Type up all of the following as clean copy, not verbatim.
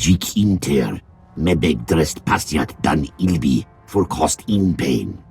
Jik inter, mebeg drest pastiat dan ilbi, for cost in pain.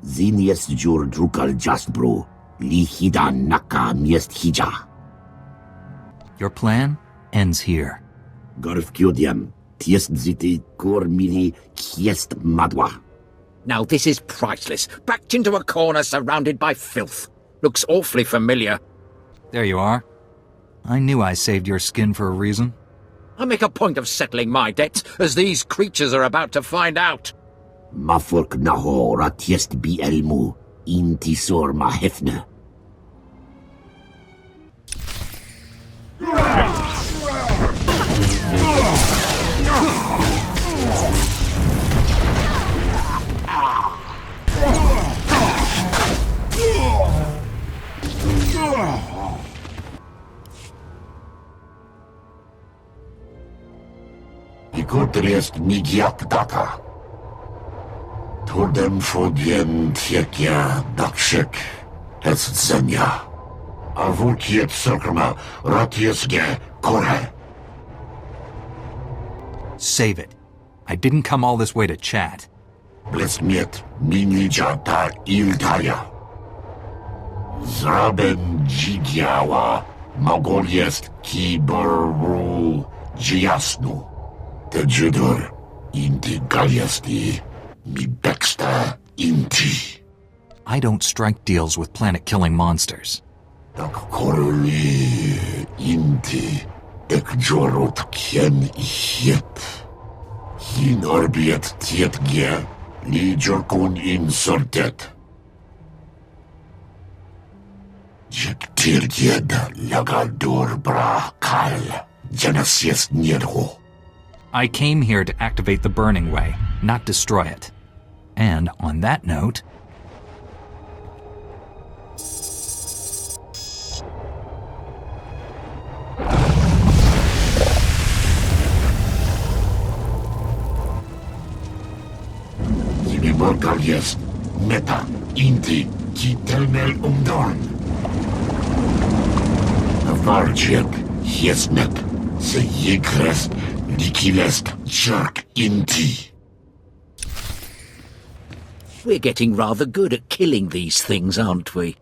Ziniest jur drukal jasbro, li hidan naka miest hija. Your plan ends here. Garf kyodiam, tiest ziti kor mili kiest madwa. Now this is priceless. Backed into a corner surrounded by filth. Looks awfully familiar. There you are. I knew I saved your skin for a reason. I make a point of settling my debts, as these creatures are about to find out. Mafurk naho ratiest bi elmu, intisor ma hefne. Ikotrest migiak data. Tordem fodien tiekia dakshek, etsenia. Avukiet circuma ratiesge kore. Save it. I didn't come all this way to chat. Blesmiet minijata iltaya. Zraben jigiawa magoliest kiberu jiasnu. Te judur inti galiasti mi bexta inti. I don't strike deals with planet-killing monsters. Tak koruli inti ek jorot kien ihiet. Hin orbiet tietge li jorkun insortet. Jek tirged lagador bra kal janasies nierho. I came here to activate the burning way, not destroy it. And on that note... Borgalies, meta, inti, ki telmel umdorn. Varjek, hiesnet, se jigrest, likilest, jerk inti. We're getting rather good at killing these things, aren't we?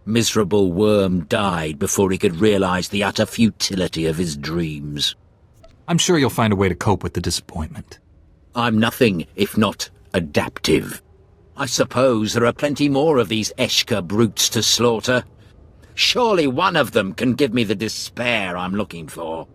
Miserable worm died before he could realize the utter futility of his dreams. I'm sure you'll find a way to cope with the disappointment. I'm nothing if not adaptive. I suppose there are plenty more of these Eshka brutes to slaughter. Surely one of them can give me the despair I'm looking for.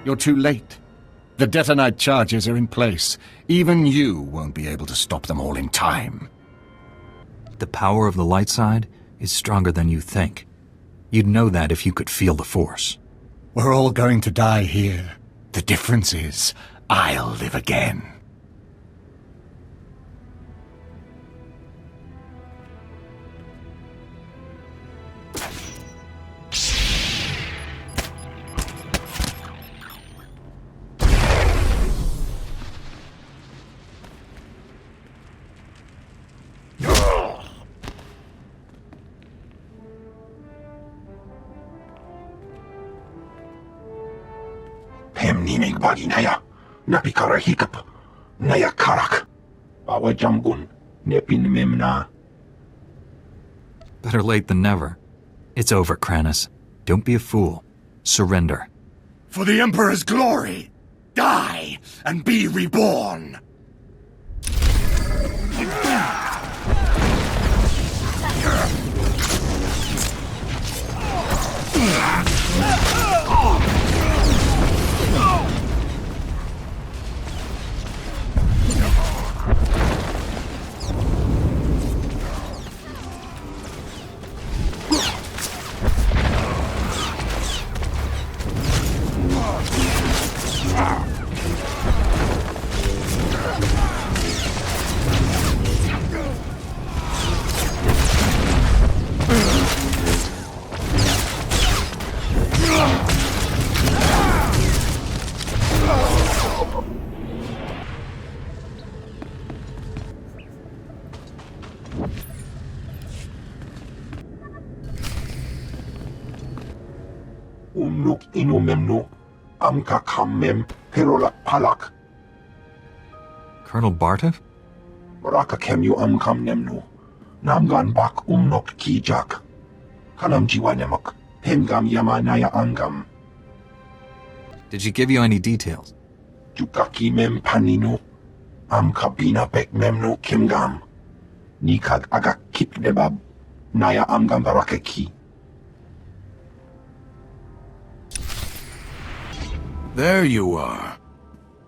You're too late. The detonite charges are in place. Even you won't be able to stop them all in time. The power of the light side is stronger than you think. You'd know that if you could feel the Force. We're all going to die here. The difference is, I'll live again. hem nimig bagi naya. Napikara hikap. Naya karak. Bawa jamgun. Nepin memna. Better late than never. It's over, Kranis. Don't be a fool. Surrender. For the Emperor's glory! Die and be reborn! Umnuk inumemnu. Amka kammem. Herolak palak. Colonel Bartov? Baraka kemyu amkam nemnu. Namgan bak umnok kijak. Kanam jiwa nemak. Hemgam yama naya angam. Did she give you any details? Jukaki mem paninu. Amka bina bek memnu kimgam. Nikag agak kip debab. Naya amgam barakeki. There you are.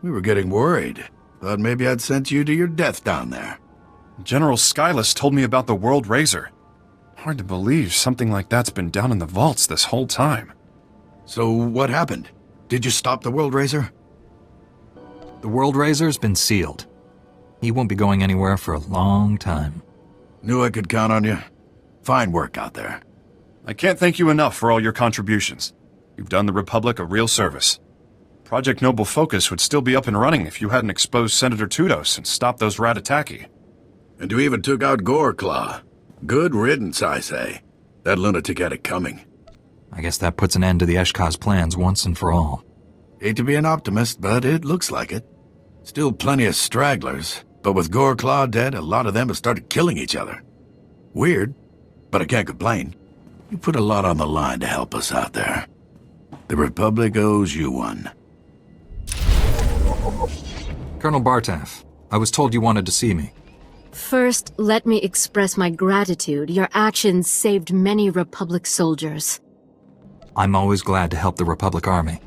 We were getting worried. Thought maybe I'd sent you to your death down there. General Skyless told me about the World Razor. Hard to believe something like that's been down in the vaults this whole time. So what happened? Did you stop the World Razor? The World Razor's been sealed. He won't be going anywhere for a long time. Knew I could count on you. Fine work out there. I can't thank you enough for all your contributions. You've done the Republic a real service. Project Noble Focus would still be up and running if you hadn't exposed Senator Tudos and stopped those Ratataki. And you even took out Goreclaw. Good riddance, I say. That lunatic had it coming. I guess that puts an end to the Eshkaz plans once and for all. Hate to be an optimist, but it looks like it. Still plenty of stragglers, but with Goreclaw dead, a lot of them have started killing each other. Weird, but I can't complain. You put a lot on the line to help us out there. The Republic owes you one. Colonel Bartov, I was told you wanted to see me. First, let me express my gratitude. Your actions saved many Republic soldiers. I'm always glad to help the Republic Army.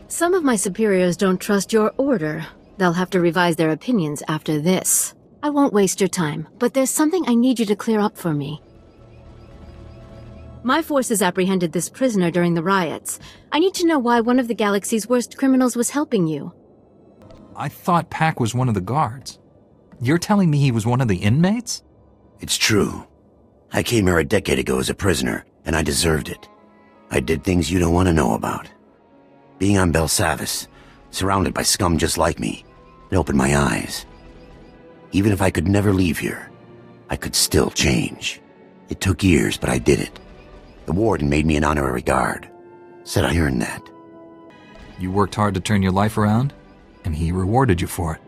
Some of my superiors don't trust your order. They'll have to revise their opinions after this. I won't waste your time, but there's something I need you to clear up for me. My forces apprehended this prisoner during the riots. I need to know why one of the galaxy's worst criminals was helping you. I thought Pac was one of the guards. You're telling me he was one of the inmates? It's true. I came here a decade ago as a prisoner, and I deserved it. I did things you don't want to know about. Being on Belsavis, surrounded by scum just like me, it opened my eyes. Even if I could never leave here, I could still change. It took years, but I did it. The warden made me an honorary guard. Said I earned that. You worked hard to turn your life around, and he rewarded you for it.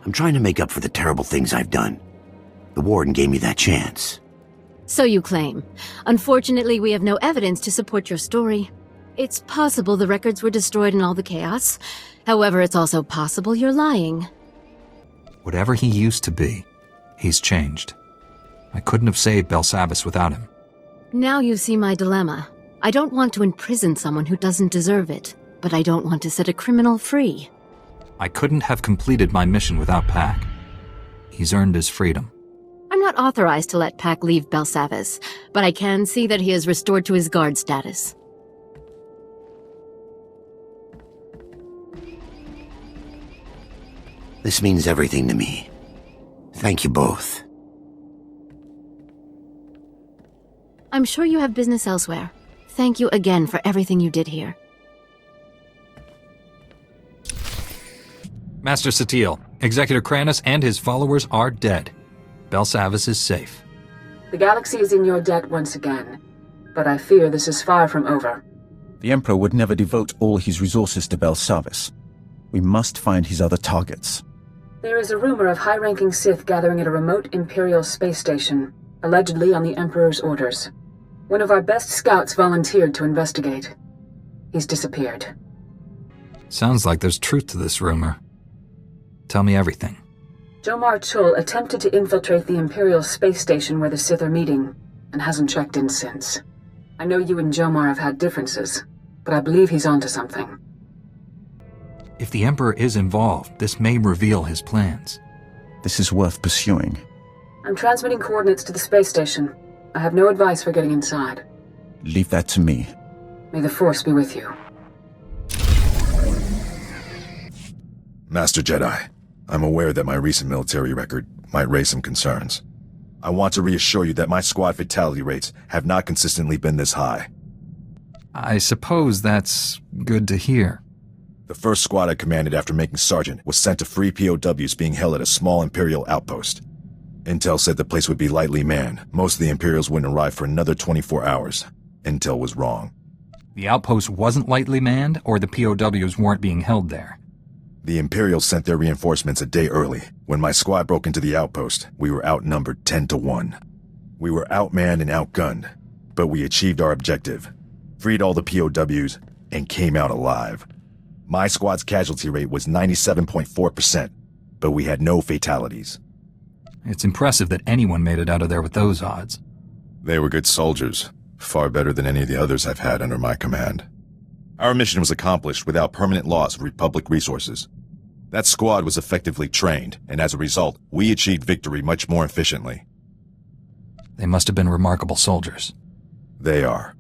I'm trying to make up for the terrible things I've done. The warden gave me that chance. So you claim. Unfortunately, we have no evidence to support your story. It's possible the records were destroyed in all the chaos. However, it's also possible you're lying. Whatever he used to be, he's changed. I couldn't have saved Belsavis without him. Now you see my dilemma. I don't want to imprison someone who doesn't deserve it, but I don't want to set a criminal free. I couldn't have completed my mission without Pac. He's earned his freedom. I'm not authorized to let Pac leave Belsavis, but I can see that he is restored to his guard status. This means everything to me. Thank you both. I'm sure you have business elsewhere. Thank you again for everything you did here. Master Satele, Executor Kranis and his followers are dead. Belsavis is safe. The galaxy is in your debt once again, but I fear this is far from over. The Emperor would never devote all his resources to Belsavis. We must find his other targets. There is a rumor of high-ranking Sith gathering at a remote Imperial space station, allegedly on the Emperor's orders. One of our best scouts volunteered to investigate. He's disappeared. Sounds like there's truth to this rumor. Tell me everything. Jomar Chul attempted to infiltrate the Imperial space station where the Sith are meeting, and hasn't checked in since. I know you and Jomar have had differences, but I believe he's onto something. If the Emperor is involved, this may reveal his plans. This is worth pursuing. I'm transmitting coordinates to the space station. I have no advice for getting inside. Leave that to me. May the Force be with you. Master Jedi, I'm aware that my recent military record might raise some concerns. I want to reassure you that my squad fatality rates have not consistently been this high. I suppose that's good to hear. The first squad I commanded after making Sergeant was sent to free POWs being held at a small Imperial outpost. Intel said the place would be lightly manned. Most of the Imperials wouldn't arrive for another 24 hours. Intel was wrong. The outpost wasn't lightly manned, or the POWs weren't being held there? The Imperials sent their reinforcements a day early. When my squad broke into the outpost, we were outnumbered 10-1. We were outmanned and outgunned, but we achieved our objective, freed all the POWs, and came out alive. My squad's casualty rate was 97.4%, but we had no fatalities. It's impressive that anyone made it out of there with those odds. They were good soldiers, far better than any of the others I've had under my command. Our mission was accomplished without permanent loss of Republic resources. That squad was effectively trained, and as a result, we achieved victory much more efficiently. They must have been remarkable soldiers. They are.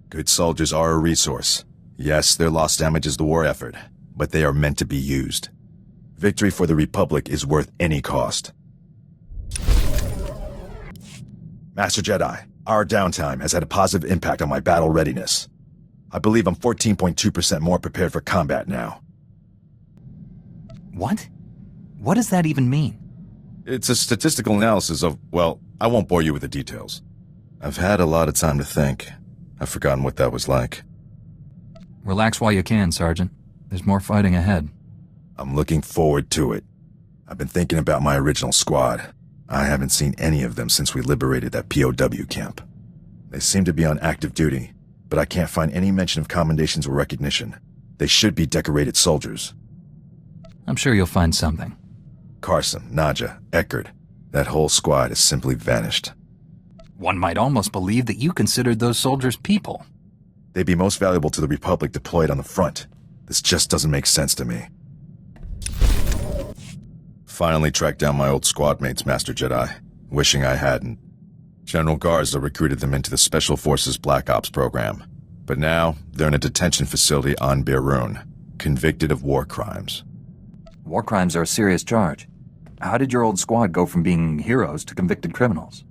Good soldiers are a resource. Yes, their loss damages the war effort, but they are meant to be used. Victory for the Republic is worth any cost. Master Jedi, our downtime has had a positive impact on my battle readiness. I believe I'm 14.2% more prepared for combat now. What? What does that even mean? It's a statistical analysis of, well, I won't bore you with the details. I've had a lot of time to think. I've forgotten what that was like. Relax while you can, Sergeant. There's more fighting ahead. I'm looking forward to it. I've been thinking about my original squad. I haven't seen any of them since we liberated that POW camp. They seem to be on active duty, but I can't find any mention of commendations or recognition. They should be decorated soldiers. I'm sure you'll find something. Carson, Nadja, Eckerd, that whole squad has simply vanished. One might almost believe that you considered those soldiers people. They'd be most valuable to the Republic deployed on the front. This just doesn't make sense to me. Finally tracked down my old squad mates, Master Jedi. Wishing I hadn't. General Garza recruited them into the Special Forces Black Ops program. But now, they're in a detention facility on Berun, convicted of war crimes. War crimes are a serious charge. How did your old squad go from being heroes to convicted criminals?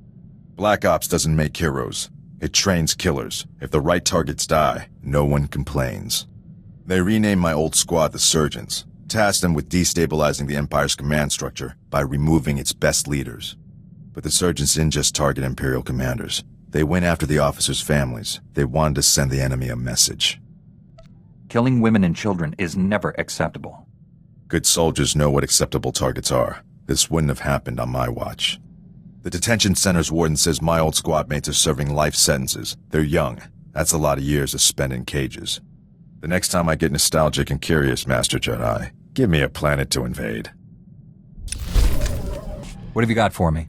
Black Ops doesn't make heroes. It trains killers. If the right targets die, no one complains. They renamed my old squad the Surgeons, tasked them with destabilizing the Empire's command structure by removing its best leaders. But the Surgeons didn't just target Imperial commanders. They went after the officers' families. They wanted to send the enemy a message. Killing women and children is never acceptable. Good soldiers know what acceptable targets are. This wouldn't have happened on my watch. The detention center's warden says my old squad mates are serving life sentences. They're young. That's a lot of years to spend in cages. The next time I get nostalgic and curious, Master Jedi, give me a planet to invade. What have you got for me?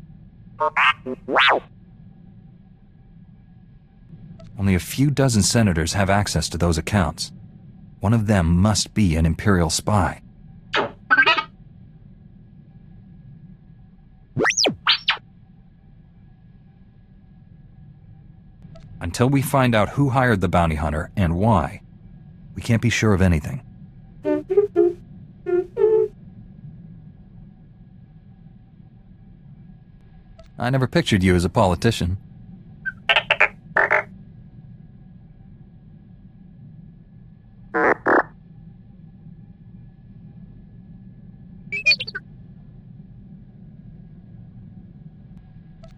Only a few dozen senators have access to those accounts. One of them must be an Imperial spy. Until we find out who hired the bounty hunter and why, we can't be sure of anything. I never pictured you as a politician.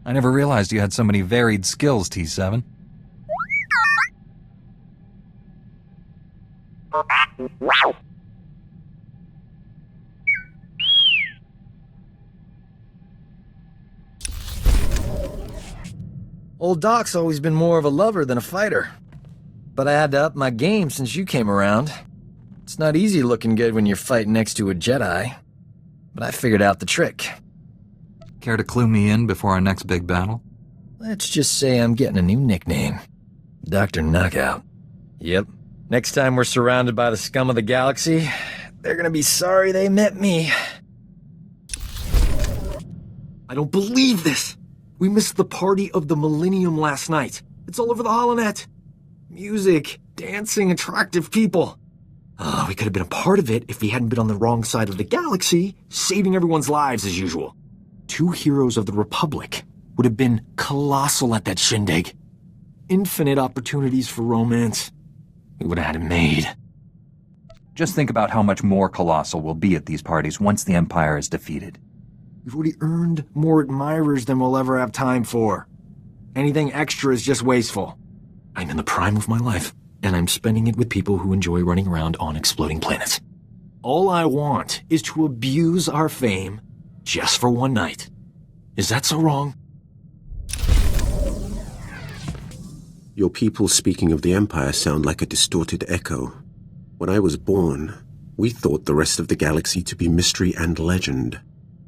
I never realized you had so many varied skills, T7. Old Doc's always been more of a lover than a fighter. But I had to up my game since you came around. It's not easy looking good when you're fighting next to a Jedi. But I figured out the trick. Care to clue me in before our next big battle? Let's just say I'm getting a new nickname. Dr. Knockout. Yep. Next time we're surrounded by the scum of the galaxy, they're gonna be sorry they met me. I don't believe this! We missed the party of the Millennium last night. It's all over the holonet. Music, dancing, attractive people. We could have been a part of it if we hadn't been on the wrong side of the galaxy, saving everyone's lives as usual. 2 heroes of the Republic would have been colossal at that shindig. Infinite opportunities for romance. We would have had it made. Just think about how much more colossal we'll be at these parties once the Empire is defeated. We've already earned more admirers than we'll ever have time for. Anything extra is just wasteful. I'm in the prime of my life, and I'm spending it with people who enjoy running around on exploding planets. All I want is to abuse our fame just for one night. Is that so wrong? Your people speaking of the Empire sound like a distorted echo. When I was born, we thought the rest of the galaxy to be mystery and legend.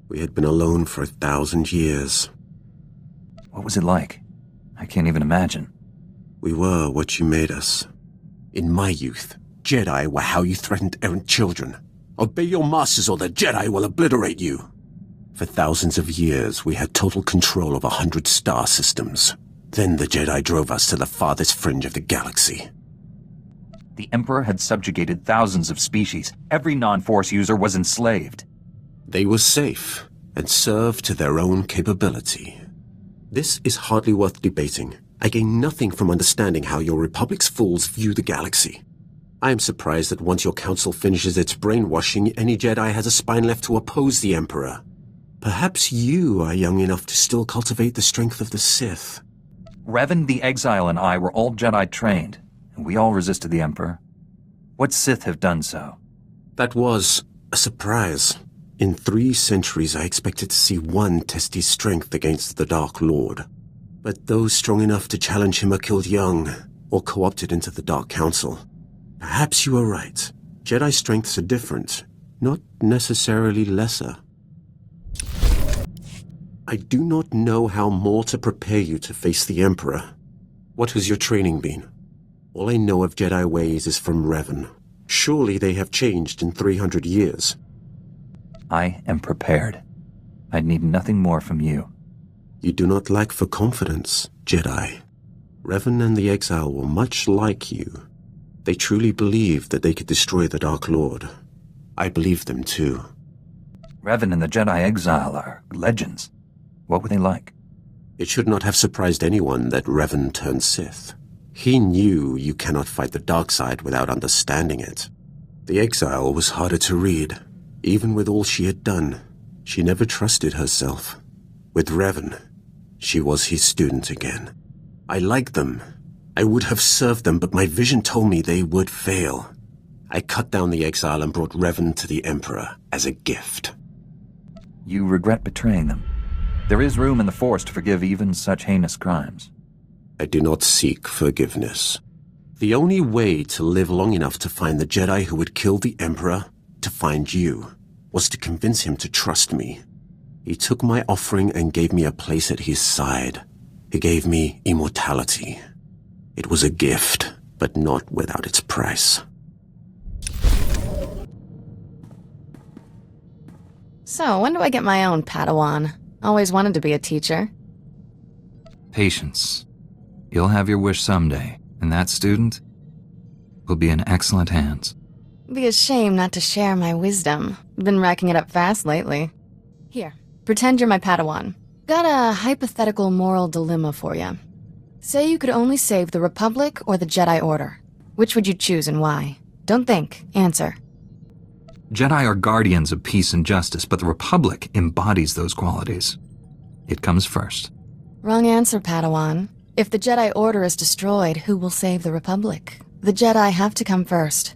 We had been alone for 1,000 years. What was it like? I can't even imagine. We were what you made us. In my youth, Jedi were how you threatened errant children. Obey your masters or the Jedi will obliterate you. For thousands of years, we had total control of 100 star systems. Then the Jedi drove us to the farthest fringe of the galaxy. The Emperor had subjugated thousands of species. Every non-Force user was enslaved. They were safe and served to their own capability. This is hardly worth debating. I gain nothing from understanding how your Republic's fools view the galaxy. I am surprised that once your council finishes its brainwashing, any Jedi has a spine left to oppose the Emperor. Perhaps you are young enough to still cultivate the strength of the Sith. Revan the Exile and I were all Jedi trained, and we all resisted the Emperor. What Sith have done so? That was a surprise. In 3 centuries, I expected to see one test his strength against the Dark Lord. But those strong enough to challenge him are killed young, or co-opted into the Dark Council. Perhaps you are right. Jedi strengths are different, not necessarily lesser. I do not know how more to prepare you to face the Emperor. What has your training been? All I know of Jedi ways is from Revan. Surely they have changed in 300 years. I am prepared. I need nothing more from you. You do not lack for confidence, Jedi. Revan and the Exile were much like you. They truly believed that they could destroy the Dark Lord. I believe them too. Revan and the Jedi Exile are legends. What were they like? It should not have surprised anyone that Revan turned Sith. He knew you cannot fight the dark side without understanding it. The Exile was harder to read. Even with all she had done, she never trusted herself. With Revan, she was his student again. I liked them. I would have served them, but my vision told me they would fail. I cut down the Exile and brought Revan to the Emperor as a gift. You regret betraying them. There is room in the Force to forgive even such heinous crimes. I do not seek forgiveness. The only way to live long enough to find the Jedi who would kill the Emperor, to find you, was to convince him to trust me. He took my offering and gave me a place at his side. He gave me immortality. It was a gift, but not without its price. So, when do I get my own Padawan? Always wanted to be a teacher. Patience. You'll have your wish someday, and that student will be in excellent hands. Be a shame not to share my wisdom. Been racking it up fast lately. Here, pretend you're my Padawan. Got a hypothetical moral dilemma for you. Say you could only save the Republic or the Jedi Order. Which would you choose and why? Don't think, answer. Jedi are guardians of peace and justice, but the Republic embodies those qualities. It comes first. Wrong answer, Padawan. If the Jedi Order is destroyed, who will save the Republic? The Jedi have to come first.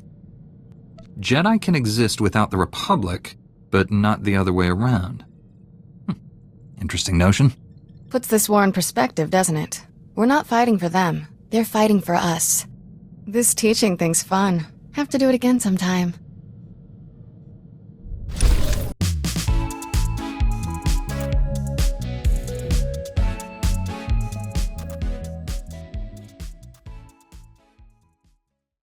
Jedi can exist without the Republic, but not the other way around. Interesting notion. Puts this war in perspective, doesn't it? We're not fighting for them. They're fighting for us. This teaching thing's fun. Have to do it again sometime.